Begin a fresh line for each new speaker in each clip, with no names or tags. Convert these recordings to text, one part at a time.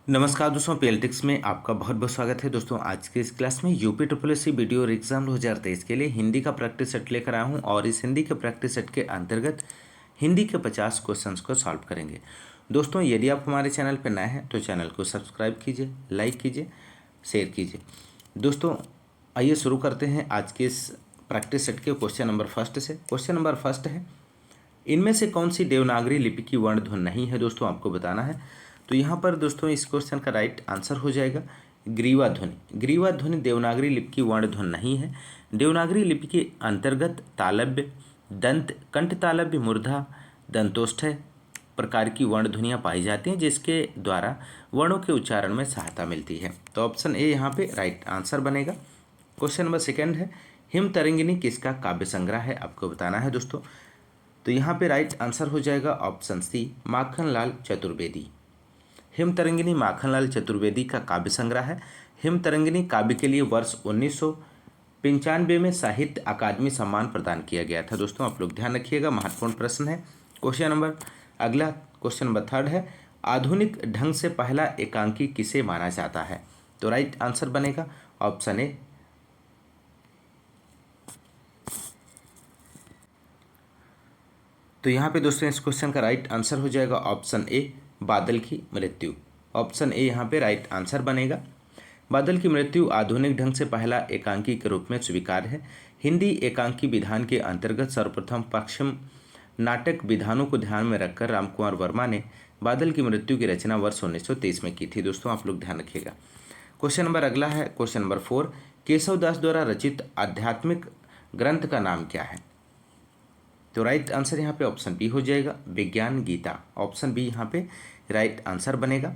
नमस्कार दोस्तों, पॉलिटिक्स में आपका बहुत बहुत स्वागत है। दोस्तों आज के इस क्लास में यूपी ट्रिपल वीडियो और एग्जाम 2023 के लिए हिंदी का प्रैक्टिस सेट लेकर आया हूं और इस हिंदी के प्रैक्टिस सेट के अंतर्गत हिंदी के 50 क्वेश्चंस को सॉल्व करेंगे। दोस्तों यदि आप हमारे चैनल पर नए हैं तो चैनल को सब्सक्राइब कीजिए, लाइक कीजिए, शेयर कीजिए। दोस्तों आइए शुरू करते हैं आज के इस प्रैक्टिस सेट के क्वेश्चन नंबर फर्स्ट से। क्वेश्चन नंबर फर्स्ट है, इनमें से कौन सी देवनागरी लिपि की वर्ण ध्वनि नहीं है? दोस्तों आपको बताना है। तो यहाँ पर दोस्तों इस क्वेश्चन का राइट आंसर हो जाएगा ग्रीवा ध्वनि। ग्रीवा ध्वनि देवनागरी लिपि की वर्ण ध्वनि नहीं है। देवनागरी लिपि के अंतर्गत तालव्य, दंत, कंठ तालव्य, मूर्धा, दंतोष्ठ्य प्रकार की वर्ण ध्वनियाँ पाई जाती हैं जिसके द्वारा वर्णों के उच्चारण में सहायता मिलती है। तो ऑप्शन ए यहाँ पे राइट आंसर बनेगा। क्वेश्चन नंबर सेकेंड है, हिम तरंगिनी किसका काव्य संग्रह है? आपको बताना है दोस्तों। तो यहाँ पे राइट आंसर हो जाएगा ऑप्शन सी, माखनलाल चतुर्वेदी। हिम तरंगिनी माखनलाल चतुर्वेदी का काव्य संग्रह है। हिम तरंगिनी काव्य के लिए वर्ष 1995 में साहित्य अकादमी सम्मान प्रदान किया गया था। दोस्तों आप लोग ध्यान रखिएगा, महत्वपूर्ण प्रश्न है। क्वेश्चन नंबर अगला, क्वेश्चन नंबर थर्ड है, आधुनिक ढंग से पहला एकांकी किसे माना जाता है? तो राइट आंसर बनेगा ऑप्शन ए। तो यहाँ पे दोस्तों इस क्वेश्चन का राइट आंसर हो जाएगा ऑप्शन ए, बादल की मृत्यु। ऑप्शन ए यहाँ पे राइट आंसर बनेगा। बादल की मृत्यु आधुनिक ढंग से पहला एकांकी के रूप में स्वीकार है। हिंदी एकांकी विधान के अंतर्गत सर्वप्रथम पश्चिम नाटक विधानों को ध्यान में रखकर रामकुमार वर्मा ने बादल की मृत्यु की रचना वर्ष 1923 में की थी। दोस्तों आप लोग ध्यान रखिएगा। क्वेश्चन नंबर अगला है, क्वेश्चन नंबर 4, केशव दास द्वारा रचित आध्यात्मिक ग्रंथ का नाम क्या है? तो राइट आंसर यहाँ पे ऑप्शन बी हो जाएगा, विज्ञान गीता। ऑप्शन बी यहाँ पे राइट आंसर बनेगा।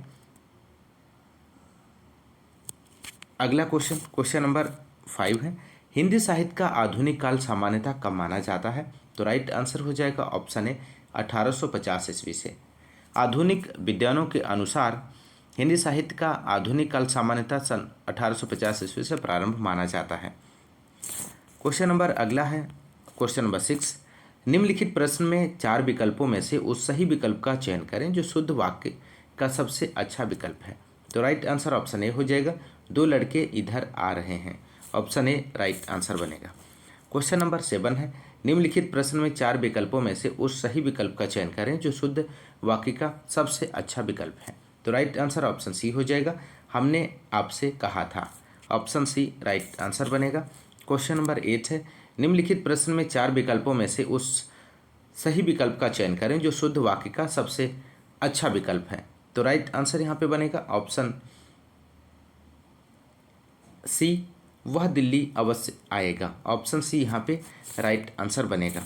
अगला क्वेश्चन, क्वेश्चन नंबर 5 है, हिंदी साहित्य का आधुनिक काल सामान्यतः कब माना जाता है? तो राइट आंसर हो जाएगा ऑप्शन ए, 1850 ईस्वी से। आधुनिक विद्वानों के अनुसार हिंदी साहित्य का आधुनिक काल सामान्यतः सन 1850 ईस्वी से प्रारंभ माना जाता है। क्वेश्चन नंबर अगला है, क्वेश्चन नंबर 6, निम्नलिखित प्रश्न में 4 विकल्पों में से उस सही विकल्प का चयन करें जो शुद्ध वाक्य का सबसे अच्छा विकल्प है। तो राइट आंसर ऑप्शन ए हो जाएगा, 2 लड़के इधर आ रहे हैं। ऑप्शन ए राइट आंसर बनेगा। क्वेश्चन नंबर 7 है, निम्नलिखित प्रश्न में 4 विकल्पों में से उस सही विकल्प का चयन करें जो शुद्ध वाक्य का सबसे अच्छा विकल्प है। तो राइट आंसर ऑप्शन सी हो जाएगा, हमने आपसे कहा था। ऑप्शन सी राइट आंसर बनेगा। क्वेश्चन नंबर 8 है, निम्नलिखित प्रश्न में 4 विकल्पों में से उस सही विकल्प का चयन करें जो शुद्ध वाक्य का सबसे अच्छा विकल्प है। तो राइट आंसर यहाँ पे बनेगा ऑप्शन सी, वह दिल्ली अवश्य आएगा। ऑप्शन सी यहाँ पे राइट आंसर बनेगा।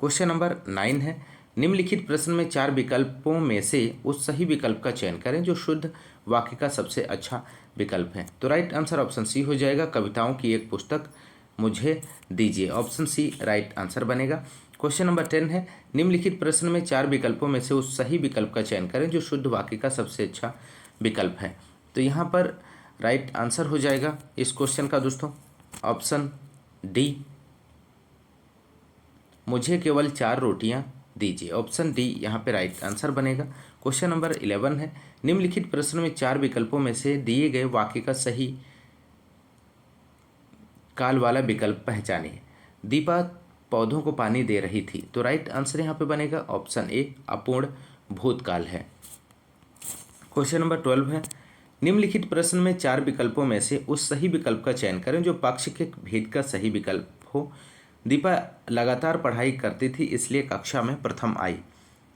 क्वेश्चन नंबर 9 है, निम्नलिखित प्रश्न में 4 विकल्पों में से उस सही विकल्प का चयन करें जो शुद्ध वाक्य का सबसे अच्छा विकल्प है। तो राइट आंसर ऑप्शन सी हो जाएगा, कविताओं की एक पुस्तक मुझे दीजिए। ऑप्शन सी राइट आंसर बनेगा। क्वेश्चन नंबर 10 है, निम्नलिखित प्रश्न में 4 विकल्पों में से उस सही विकल्प का चयन करें जो शुद्ध वाक्य का सबसे अच्छा विकल्प है। तो यहाँ पर राइट आंसर हो जाएगा इस क्वेश्चन का दोस्तों ऑप्शन डी, मुझे केवल 4 रोटियां दीजिए। ऑप्शन डी यहाँ पे राइट आंसर बनेगा। क्वेश्चन नंबर 11 है, निम्नलिखित प्रश्न में 4 विकल्पों में से दिए गए वाक्य का सही काल वाला विकल्प पहचानिए। दीपा पौधों को पानी दे रही थी। तो राइट आंसर यहाँ पे बनेगा ऑप्शन ए, अपूर्ण भूतकाल है। क्वेश्चन नंबर 12 है, निम्नलिखित प्रश्न में 4 विकल्पों में से उस सही विकल्प का चयन करें जो पक्ष के भेद का सही विकल्प हो। दीपा लगातार पढ़ाई करती थी इसलिए कक्षा में प्रथम आई।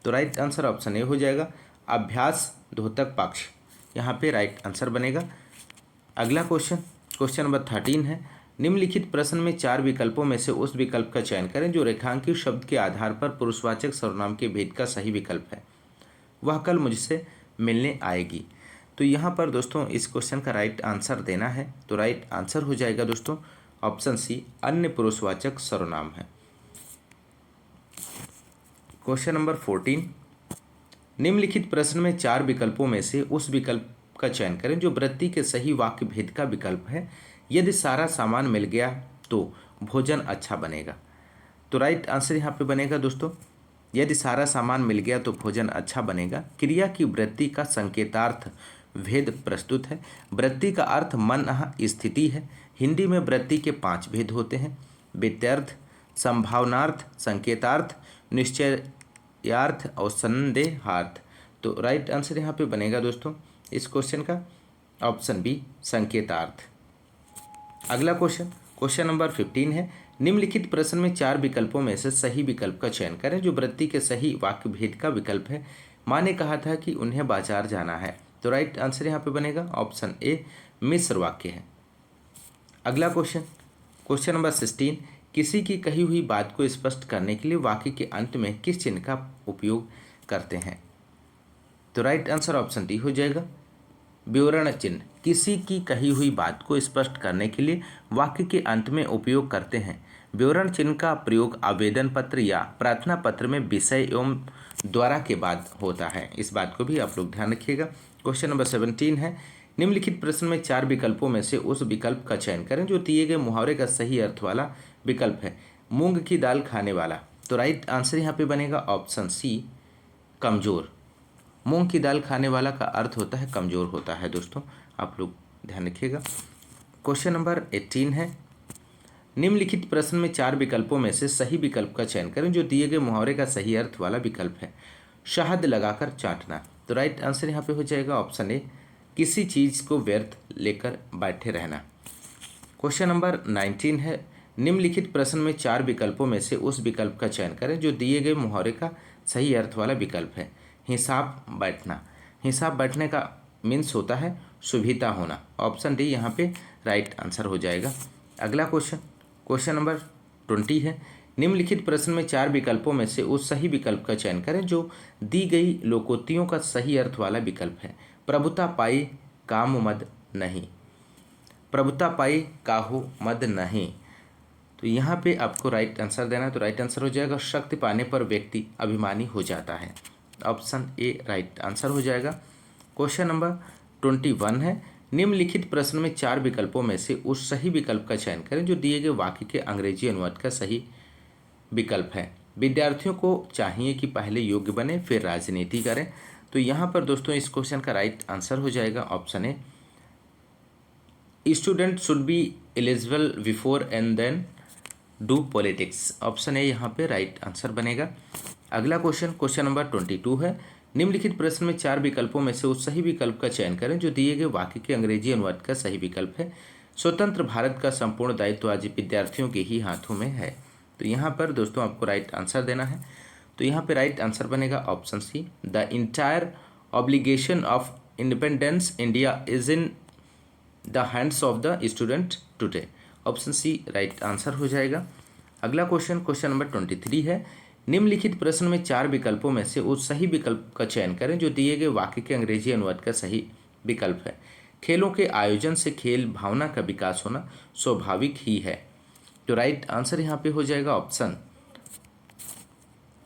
तो राइट आंसर ऑप्शन ए हो जाएगा, अभ्यास द्योतक पक्ष। यहाँ पे राइट आंसर बनेगा। अगला क्वेश्चन, क्वेश्चन नंबर 13 है, निम्नलिखित प्रश्न में 4 विकल्पों में से उस विकल्प का चयन करें जो रेखांकित शब्द के आधार पर पुरुषवाचक सर्वनाम के भेद का सही विकल्प है। वह कल मुझसे मिलने आएगी। तो यहाँ पर दोस्तों इस क्वेश्चन का राइट आंसर देना है। तो राइट आंसर हो जाएगा दोस्तों ऑप्शन सी, अन्य पुरुषवाचक सर्वनाम है। क्वेश्चन नंबर 14, निम्नलिखित प्रश्न में 4 विकल्पों में से उस विकल्प का चयन करें जो वृत्ति के सही वाक्य भेद का विकल्प है। यदि सारा सामान मिल गया तो भोजन अच्छा बनेगा। तो राइट आंसर यहाँ पे बनेगा दोस्तों, यदि सारा सामान मिल गया तो भोजन अच्छा बनेगा। क्रिया की वृत्ति का संकेतार्थ भेद प्रस्तुत है। वृत्ति का अर्थ मन स्थिति है। हिंदी में वृत्ति के 5 भेद होते हैं: वित्यर्थ, संभावनार्थ, संकेतार्थ, निश्चयार्थ और संदेहार्थ। तो राइट आंसर यहाँ पे बनेगा दोस्तों इस क्वेश्चन का ऑप्शन बी, संकेतार्थ। अगला क्वेश्चन नंबर 15 है। निम्नलिखित प्रश्न में 4 विकल्पों में से सही विकल्प का चयन करें जो वृत्ति के सही वाक्य भेद का विकल्प है। माँ ने कहा था कि उन्हें बाजार जाना है। तो राइट आंसर यहाँ पे बनेगा ऑप्शन ए, मिश्र वाक्य है। अगला क्वेश्चन नंबर 16, किसी की कही हुई बात को स्पष्ट करने के लिए वाक्य के अंत में किस चिन्ह का उपयोग करते हैं? तो राइट आंसर ऑप्शन डी हो जाएगा, विवरण चिन्ह। किसी की कही हुई बात को स्पष्ट करने के लिए वाक्य के अंत में उपयोग करते हैं। विवरण चिन्ह का प्रयोग आवेदन पत्र या प्रार्थना पत्र में विषय एवं द्वारा के बाद होता है। इस बात को भी आप लोग ध्यान रखिएगा। क्वेश्चन नंबर 17 है। निम्नलिखित प्रश्न में 4 विकल्पों में से उस विकल्प का चयन करें जो दिए गए मुहावरे का सही अर्थ वाला विकल्प है। मूंग की दाल खाने वाला। तो राइट आंसर यहाँ पे बनेगा ऑप्शन सी, कमजोर। मूंग की दाल खाने वाला का अर्थ होता है कमजोर होता है दोस्तों, आप लोग ध्यान रखिएगा। क्वेश्चन नंबर 18 है। निम्नलिखित प्रश्न में 4 विकल्पों में से सही विकल्प का चयन करें जो दिए गए मुहावरे का सही अर्थ वाला विकल्प है। शहद लगाकर चाटना। तो राइट आंसर यहाँ पे हो जाएगा ऑप्शन ए, किसी चीज को व्यर्थ लेकर बैठे रहना। क्वेश्चन नंबर 19 है। निम्नलिखित प्रश्न में 4 विकल्पों में से उस विकल्प का चयन करें जो दिए गए मुहावरे का सही अर्थ वाला विकल्प है। हिसाब बैठना। हिसाब बैठने का मीन्स होता है सुविधा होना। ऑप्शन डी यहाँ पे राइट आंसर हो जाएगा। अगला क्वेश्चन नंबर 20 है। निम्नलिखित प्रश्न में 4 विकल्पों में से उस सही विकल्प का चयन करें जो दी गई लोकोक्तियों का सही अर्थ वाला विकल्प है। प्रभुता पाई काम मद नहीं। प्रभुता पाई काहू मद नहीं। तो यहाँ पे आपको राइट आंसर देना है। तो राइट आंसर हो जाएगा, शक्ति पाने पर व्यक्ति अभिमानी हो जाता है। ऑप्शन ए राइट आंसर हो जाएगा। क्वेश्चन नंबर 21 है। निम्नलिखित प्रश्न में 4 विकल्पों में से उस सही विकल्प का चयन करें जो दिए गए वाक्य के अंग्रेजी अनुवाद का सही विकल्प है। विद्यार्थियों को चाहिए कि पहले योग्य बने फिर राजनीति करें। तो यहाँ पर दोस्तों इस क्वेश्चन का राइट आंसर हो जाएगा option A, student should be eligible before and then do politics. Option A यहाँ पे राइट आंसर बनेगा। अगला क्वेश्चन नंबर 22 है। निम्नलिखित प्रश्न में 4 विकल्पों में से उस सही विकल्प का चयन करें जो दिए गए वाक्य के अंग्रेजी अनुवाद का सही विकल्प है। स्वतंत्र भारत का संपूर्ण दायित्व आज विद्यार्थियों के ही हाथों में है। तो यहाँ पर दोस्तों आपको राइट आंसर देना है। तो यहाँ पे राइट आंसर बनेगा option C, the entire obligation of independence India is in the hands of the student today. Option C right answer हो जाएगा। अगला क्वेश्चन नंबर 23 है। निम्नलिखित प्रश्न में 4 विकल्पों में से उस सही विकल्प का चयन करें जो दिए गए वाक्य के अंग्रेजी अनुवाद का सही विकल्प है। खेलों के आयोजन से खेल भावना का विकास होना स्वाभाविक ही है। तो राइट आंसर यहाँ पे हो जाएगा ऑप्शन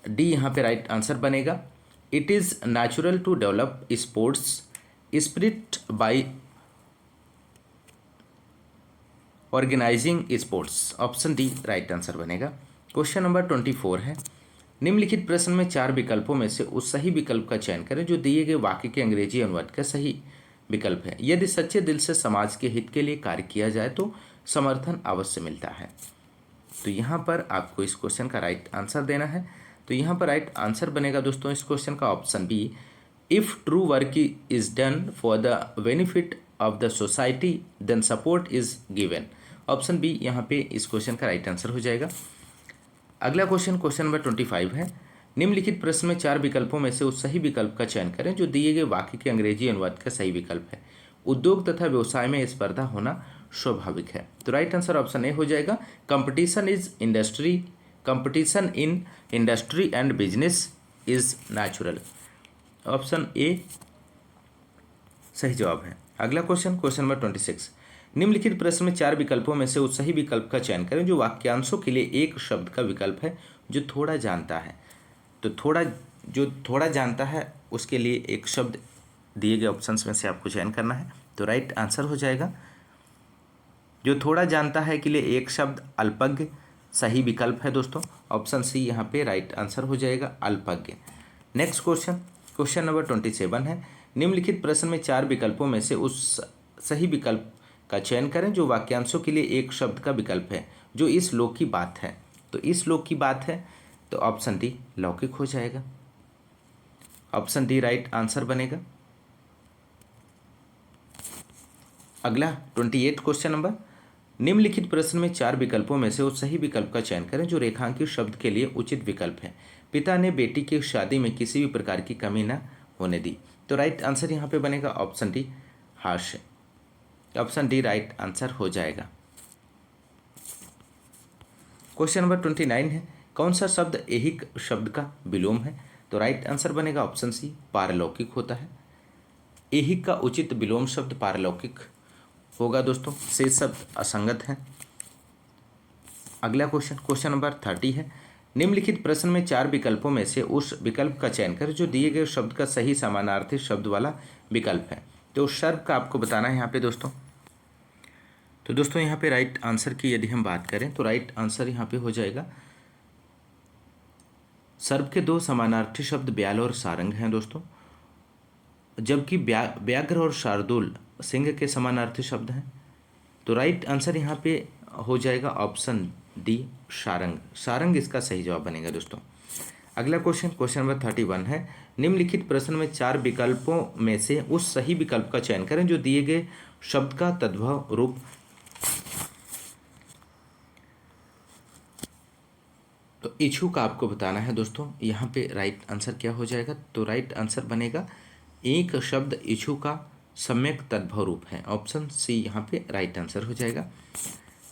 डी, यहाँ पे राइट आंसर बनेगा। It is natural to develop sports spirit by organising sports. Option D right answer बनेगा। क्वेश्चन नंबर 24 है। निम्नलिखित प्रश्न में 4 विकल्पों में से उस सही विकल्प का चयन करें जो दिए गए वाक्य के अंग्रेजी अनुवाद का सही विकल्प है। यदि सच्चे दिल से समाज के हित के लिए कार्य किया जाए तो समर्थन अवश्य मिलता है। तो यहाँ पर आपको इस क्वेश्चन का राइट आंसर देना है। तो यहाँ पर राइट आंसर बनेगा दोस्तों इस क्वेश्चन का option B, if true work is done for the benefit of the society then support is given. Option B यहाँ पे इस क्वेश्चन का राइट आंसर हो जाएगा। अगला क्वेश्चन नंबर 25 है। निम्नलिखित प्रश्न में 4 विकल्पों में से उस सही विकल्प का चयन करें जो दिए गए वाक्य के अंग्रेजी अनुवाद का सही विकल्प है। उद्योग तथा व्यवसाय में स्पर्धा होना स्वाभाविक है। तो राइट आंसर ऑप्शन ए हो जाएगा, competition in industry and business is natural. Option A सही जवाब है। अगला क्वेश्चन नंबर 26। निम्नलिखित प्रश्न में 4 विकल्पों में से उस सही विकल्प का चयन करें जो वाक्यांशों के लिए एक शब्द का विकल्प है जो थोड़ा जानता है। तो थोड़ा जानता है उसके लिए एक शब्द दिए गए ऑप्शंस में से आपको चयन करना है। तो राइट आंसर हो जाएगा, जो थोड़ा जानता है के लिए एक शब्द अल्पज्ञ सही विकल्प है दोस्तों। ऑप्शन सी यहाँ पे राइट आंसर हो जाएगा, अल्पज्ञ। नेक्स्ट क्वेश्चन नंबर 27 है। निम्नलिखित प्रश्न में 4 विकल्पों में से उस सही विकल्प का चयन करें जो वाक्यांशों के लिए एक शब्द का विकल्प है, जो इस लोक की बात है। तो इस लोक की बात है तो ऑप्शन डी लौकिक हो जाएगा। ऑप्शन डी राइट आंसर बनेगा। अगला 28 क्वेश्चन नंबर, निम्नलिखित प्रश्न में 4 विकल्पों में से उस सही विकल्प का चयन करें जो रेखांकित शब्द के लिए उचित विकल्प है। पिता ने बेटी की शादी में किसी भी प्रकार की कमी न होने दी। तो राइट आंसर यहाँ पे बनेगा ऑप्शन डी हास्य। ऑप्शन डी राइट आंसर हो जाएगा। क्वेश्चन नंबर 29 है, कौन सा शब्द ऐहिक शब्द का विलोम है। तो राइट आंसर बनेगा ऑप्शन सी पारलौकिक होता है। ऐहिक का उचित विलोम शब्द पारलौकिक होगा दोस्तों, शेष शब्द असंगत हैं। अगला क्वेश्चन नंबर 30 है, निम्नलिखित प्रश्न में 4 विकल्पों में से उस विकल्प का चयन करें जो दिए गए शब्द का सही समानार्थी शब्द वाला विकल्प है। तो सर्व का आपको बताना है यहाँ पे दोस्तों। तो दोस्तों यहाँ पे राइट आंसर की यदि हम बात करें तो राइट आंसर यहाँ पे हो जाएगा, सर्व के 2 समानार्थी शब्द ब्याल और सारंग हैं दोस्तों, जबकि व्याघ्र और शार्दूल सिंह के समानार्थी शब्द हैं। तो राइट आंसर यहाँ पे हो जाएगा ऑप्शन डी सारंग। सारंग इसका सही जवाब बनेगा दोस्तों। अगला क्वेश्चन नंबर 31 है, निम्नलिखित प्रश्न में 4 विकल्पों में से उस सही विकल्प का चयन करें जो दिए गए शब्द का तद्भव रूप। तो इच्छुक आपको बताना है दोस्तों, यहाँ पे राइट आंसर क्या हो जाएगा। तो राइट आंसर बनेगा एक शब्द इच्छु का सम्यक तद्भव रूप है। ऑप्शन सी यहाँ पे राइट आंसर हो जाएगा।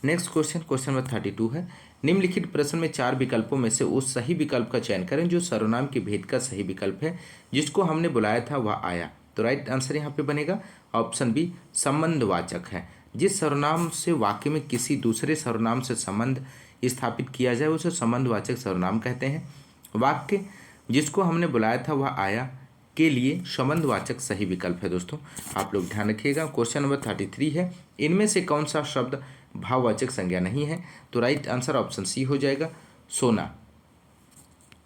नेक्स्ट क्वेश्चन नंबर 32 है, निम्नलिखित प्रश्न में 4 विकल्पों में से उस सही विकल्प का चयन करें जो सर्वनाम के भेद का सही विकल्प है, जिसको हमने बुलाया था वह आया। तो राइट आंसर यहाँ पे बनेगा ऑप्शन बी संबंधवाचक है। जिस सर्वनाम से वाक्य में किसी दूसरे सर्वनाम से संबंध स्थापित किया जाए उसे संबंधवाचक सर्वनाम कहते हैं। वाक्य जिसको हमने बुलाया था वह आया के लिए संबंधवाचक सही विकल्प है दोस्तों, आप लोग ध्यान रखिएगा। क्वेश्चन नंबर 33 है, इनमें से कौन सा शब्द भाववाचक संज्ञा नहीं है। तो राइट आंसर ऑप्शन सी हो जाएगा सोना।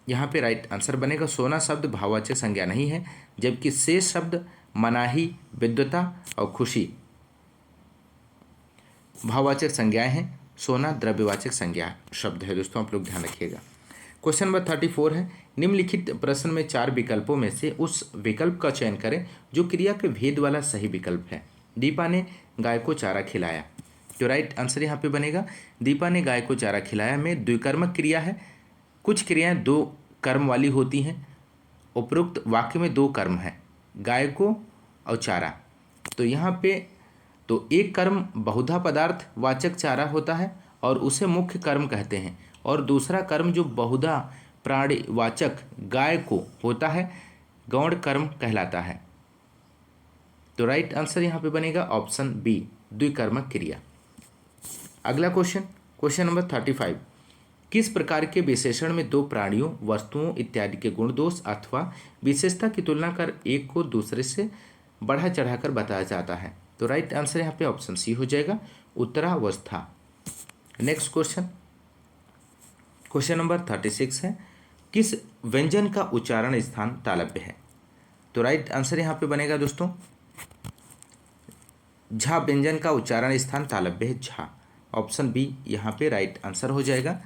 यहाँ पे राइट आंसर बनेगा सोना शब्द भाववाचक संज्ञा नहीं है, जबकि शेष शब्द मनाही, विद्वता और खुशी भाववाचक संज्ञाएं हैं। सोना द्रव्यवाचक संज्ञा शब्द है दोस्तों, आप लोग ध्यान रखिएगा। क्वेश्चन नंबर 34 है, निम्नलिखित प्रश्न में 4 विकल्पों में से उस विकल्प का चयन करें जो क्रिया के भेद वाला सही विकल्प है। दीपा ने गाय को चारा खिलाया। तो राइट आंसर यहाँ पे बनेगा दीपा ने गाय को चारा खिलाया में द्विकर्मक क्रिया है। कुछ क्रियाएं 2 कर्म वाली होती हैं। उपरोक्त वाक्य में 2 कर्म हैं, गाय को और चारा। तो यहाँ पे तो एक कर्म बहुधा पदार्थ वाचक चारा होता है और उसे मुख्य कर्म कहते हैं, और दूसरा कर्म जो बहुधा प्राणी वाचक गाय को होता है गौण कर्म कहलाता है। तो राइट आंसर यहाँ पे बनेगा ऑप्शन बी द्विकर्मक क्रिया। अगला क्वेश्चन नंबर 35, किस प्रकार के विशेषण में 2 प्राणियों, वस्तुओं इत्यादि के गुण दोष अथवा विशेषता की तुलना कर एक को दूसरे से बढ़ा चढ़ाकर बताया जाता है। तो राइट आंसर यहाँ पे ऑप्शन सी हो जाएगा उत्तरावस्था। नेक्स्ट क्वेश्चन नंबर 36 है, किस व्यंजन का उच्चारण स्थान तालव्य है। तो राइट आंसर यहाँ पे बनेगा दोस्तों झा व्यंजन का उच्चारण स्थान तालव्य है झा। ऑप्शन बी यहाँ पे राइट आंसर हो जाएगा।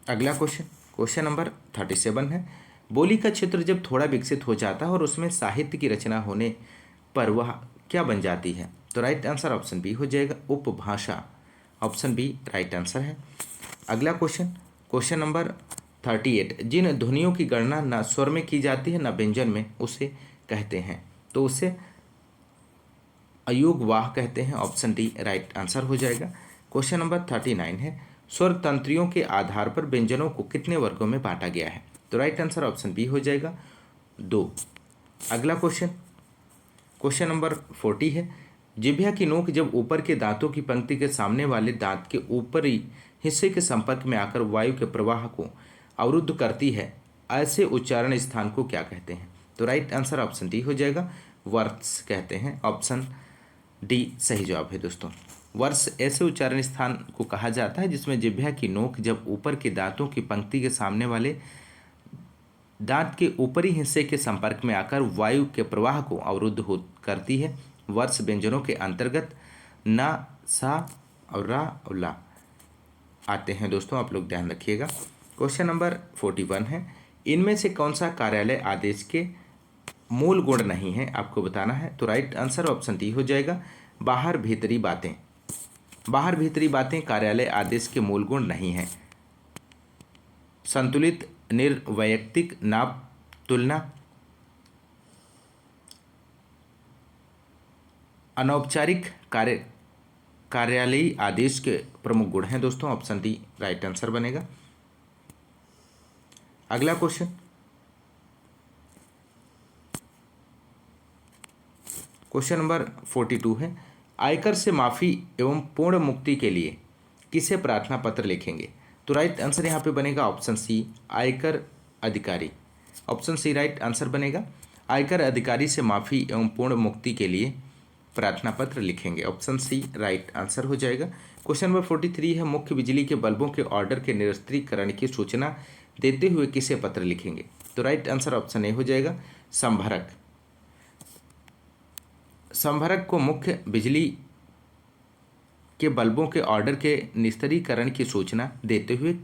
अगला क्वेश्चन नंबर 37 है, बोली का क्षेत्र जब थोड़ा विकसित हो जाता है और उसमें साहित्य की रचना होने पर वह क्या बन जाती है। तो राइट आंसर ऑप्शन बी हो जाएगा उपभाषा। ऑप्शन बी राइट आंसर है। अगला क्वेश्चन नंबर 38, जिन ध्वनियों की गणना न स्वर में की जाती है न व्यंजन में उसे कहते हैं। तो उसे अयोग वाह कहते हैं। ऑप्शन डी राइट आंसर हो जाएगा। क्वेश्चन नंबर 39 है, स्वर तंत्रियों के आधार पर व्यंजनों को कितने वर्गों में बांटा गया है। तो राइट आंसर ऑप्शन बी हो जाएगा 2। अगला क्वेश्चन नंबर 40 है, जिह्वा की नोक जब ऊपर के दांतों की पंक्ति के सामने वाले दांत के ऊपरी हिस्से के संपर्क में आकर वायु के प्रवाह को अवरुद्ध करती है, ऐसे उच्चारण स्थान को क्या कहते हैं। तो राइट आंसर ऑप्शन डी हो जाएगा वर्त्स कहते हैं। ऑप्शन डी सही जवाब है दोस्तों। वर्ष ऐसे उच्चारण स्थान को कहा जाता है जिसमें जिह्वा की नोक जब ऊपर के दांतों की पंक्ति के सामने वाले दांत के ऊपरी हिस्से के संपर्क में आकर वायु के प्रवाह को अवरुद्ध हो करती है। वर्ष व्यंजनों के अंतर्गत ना, सा और रा और ला आते हैं दोस्तों, आप लोग ध्यान रखिएगा। क्वेश्चन नंबर 41 है, इनमें से कौन सा कार्यालय आदेश के मूल गुण नहीं है, आपको बताना है। तो राइट आंसर ऑप्शन डी हो जाएगा, बाहर भीतरी बातें। बाहर भीतरी बातें कार्यालय आदेश के मूल गुण नहीं है। संतुलित निर्वैयक्तिक नाप तुलना अनौपचारिक कार्यालयी आदेश के प्रमुख गुण हैं दोस्तों, ऑप्शन डी राइट आंसर बनेगा। अगला क्वेश्चन, क्वेश्चन नंबर 42 है, आयकर से माफी एवं पूर्ण मुक्ति के लिए किसे प्रार्थना पत्र लिखेंगे। तो राइट आंसर यहाँ पे बनेगा ऑप्शन सी, आयकर अधिकारी। ऑप्शन सी राइट आंसर बनेगा, आयकर अधिकारी से माफी एवं पूर्ण मुक्ति के लिए प्रार्थना पत्र लिखेंगे। ऑप्शन सी राइट आंसर हो जाएगा। क्वेश्चन नंबर 43 है, मुख्य बिजली के बल्बों के ऑर्डर के निरस्त्रीकरण की सूचना देते हुए किसे पत्र लिखेंगे। तो राइट आंसर ऑप्शन ए हो जाएगा, संभरक। संभरक को मुख्य बिजली के बल्बों के ऑर्डर के निस्तारीकरण की सूचना देते हुए,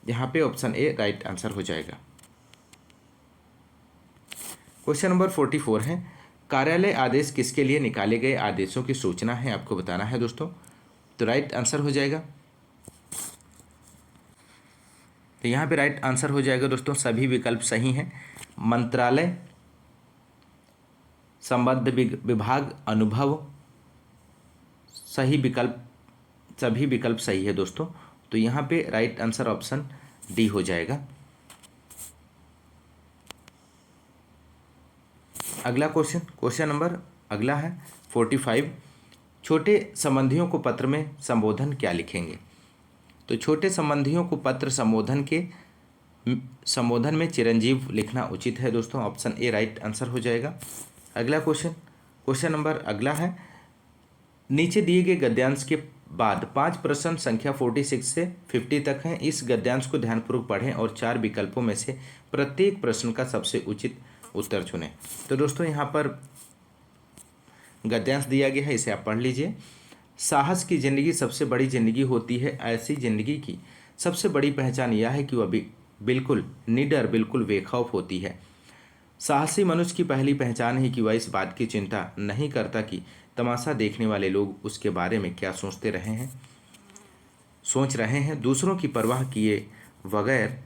यहाँ पे ऑप्शन ए राइट आंसर हो जाएगा। क्वेश्चन नंबर 44 है, कार्यालय आदेश किसके लिए निकाले गए आदेशों की सूचना है, आपको बताना है दोस्तों। तो राइट आंसर हो जाएगा, तो यहाँ पे राइट आंसर हो जाएगा दोस्तों, सभी विकल्प सही हैं। मंत्रालय, संबद्ध विभाग, अनुभव, सही विकल्प, सभी विकल्प सही है दोस्तों। तो यहाँ पे राइट आंसर ऑप्शन डी हो जाएगा। अगला क्वेश्चन, क्वेश्चन नंबर अगला है 45, छोटे संबंधियों को पत्र में संबोधन क्या लिखेंगे। तो छोटे संबंधियों को पत्र संबोधन में चिरंजीव लिखना उचित है दोस्तों, ऑप्शन ए राइट आंसर हो जाएगा। अगला क्वेश्चन, क्वेश्चन नंबर अगला है, नीचे दिए गए गद्यांश के बाद 5 प्रश्न संख्या 46 से 50 तक हैं। इस गद्यांश को ध्यानपूर्वक पढ़ें और 4 विकल्पों में से प्रत्येक प्रश्न का सबसे उचित उत्तर चुनें। तो दोस्तों यहाँ पर गद्यांश दिया गया है, इसे आप पढ़ लीजिए। साहस की जिंदगी सबसे बड़ी जिंदगी होती है। ऐसी जिंदगी की सबसे बड़ी पहचान यह है कि वह बिल्कुल निडर, बिल्कुल बेखौफ होती है। साहसी मनुष्य की पहली पहचान है कि वह इस बात की चिंता नहीं करता कि तमाशा देखने वाले लोग उसके बारे में क्या सोच रहे हैं। दूसरों की परवाह किए बगैर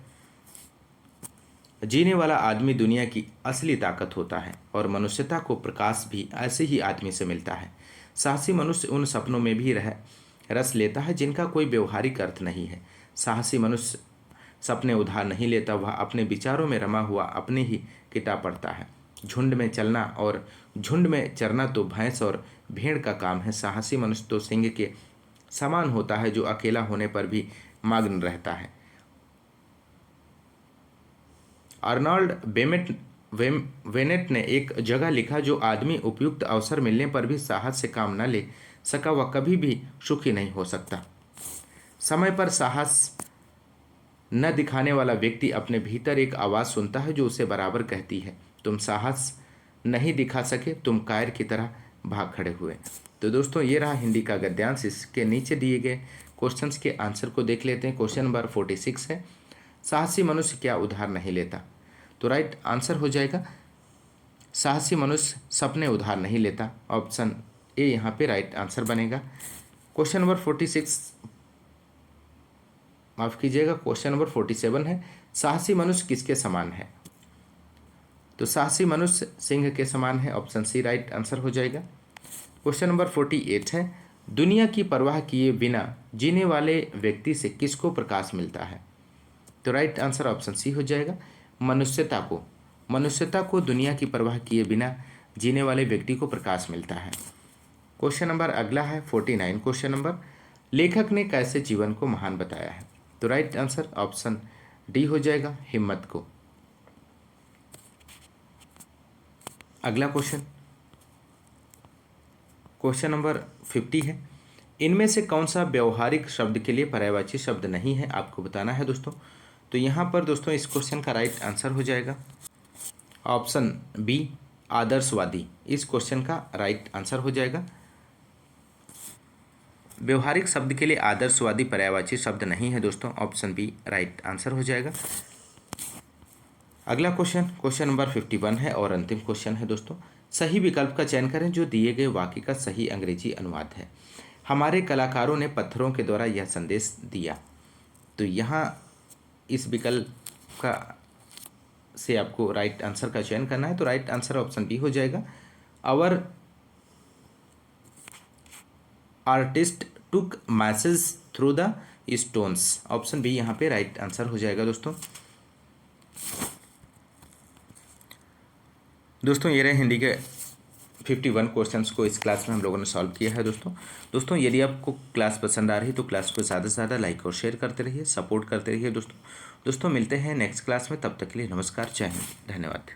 जीने वाला आदमी दुनिया की असली ताकत होता है और मनुष्यता को प्रकाश भी ऐसे ही आदमी से मिलता है। साहसी मनुष्य उन सपनों में भी रस लेता है जिनका कोई व्यवहारिक अर्थ नहीं है। साहसी मनुष्य सपने उधार नहीं लेता, वह अपने विचारों में रमा हुआ अपनी ही किताब पढ़ता है। झुंड में चलना और झुंड में चरना तो भैंस और भेड़ का काम है। साहसी मनुष्य तो सिंह के समान होता है जो अकेला होने पर भी मग्न रहता है। अर्नॉल्ड वेनेट ने एक जगह लिखा, जो आदमी उपयुक्त अवसर मिलने पर भी साहस से काम न ले सका वह कभी भी सुखी नहीं हो सकता। समय पर साहस न दिखाने वाला व्यक्ति अपने भीतर एक आवाज़ सुनता है जो उसे बराबर कहती है, तुम साहस नहीं दिखा सके, तुम कायर की तरह भाग खड़े हुए। तो दोस्तों ये रहा हिंदी का गद्यांश। इसके नीचे दिए गए क्वेश्चंस के आंसर को देख लेते हैं। क्वेश्चन नंबर 46 है, साहसी मनुष्य क्या उधार नहीं लेता। तो राइट आंसर हो जाएगा, साहसी मनुष्य सपने उधार नहीं लेता। ऑप्शन ए यहाँ पे राइट आंसर बनेगा। क्वेश्चन नंबर 46, माफ कीजिएगा, क्वेश्चन नंबर 47 है, साहसी मनुष्य किसके समान है। तो साहसी मनुष्य सिंह के समान है। ऑप्शन सी राइट आंसर हो जाएगा। क्वेश्चन नंबर 48 है, दुनिया की परवाह किए बिना जीने वाले व्यक्ति से किसको प्रकाश मिलता है। तो राइट आंसर ऑप्शन सी हो जाएगा, मनुष्यता को दुनिया की परवाह किए बिना जीने वाले व्यक्ति को प्रकाश मिलता है। क्वेश्चन नंबर अगला है 49 क्वेश्चन नंबर, लेखक ने कैसे जीवन को महान बताया है। तो राइट आंसर ऑप्शन डी हो जाएगा, हिम्मत को। अगला क्वेश्चन, क्वेश्चन नंबर 50 है, इनमें से कौन सा व्यवहारिक शब्द के लिए पर्यायवाची शब्द नहीं है, आपको बताना है दोस्तों। तो यहाँ पर दोस्तों इस क्वेश्चन का राइट आंसर हो जाएगा ऑप्शन बी आदर्शवादी। इस क्वेश्चन का राइट आंसर हो जाएगा। व्यवहारिक शब्द के लिए आदर्शवादी पर्यायवाची शब्द नहीं है दोस्तों, ऑप्शन बी राइट आंसर हो जाएगा। अगला क्वेश्चन नंबर 51 है और अंतिम क्वेश्चन है दोस्तों, सही विकल्प का चयन करें जो दिए गए वाक्य का सही अंग्रेजी अनुवाद है। हमारे कलाकारों ने पत्थरों के द्वारा यह संदेश दिया। तो यहाँ इस विकल्प का से आपको राइट आंसर का चयन करना है। तो राइट आंसर ऑप्शन बी हो जाएगा, our artist took message through the stones. Option B यहाँ पे राइट आंसर हो जाएगा दोस्तों। दोस्तों ये रहे हिंदी के 51 क्वेश्चंस को इस क्लास में हम लोगों ने सॉल्व किया है दोस्तों यदि आपको क्लास पसंद आ रही तो क्लास को ज़्यादा से ज़्यादा लाइक और शेयर करते रहिए, सपोर्ट करते रहिए दोस्तों मिलते हैं नेक्स्ट क्लास में, तब तक के लिए नमस्कार, जय हिंद, धन्यवाद।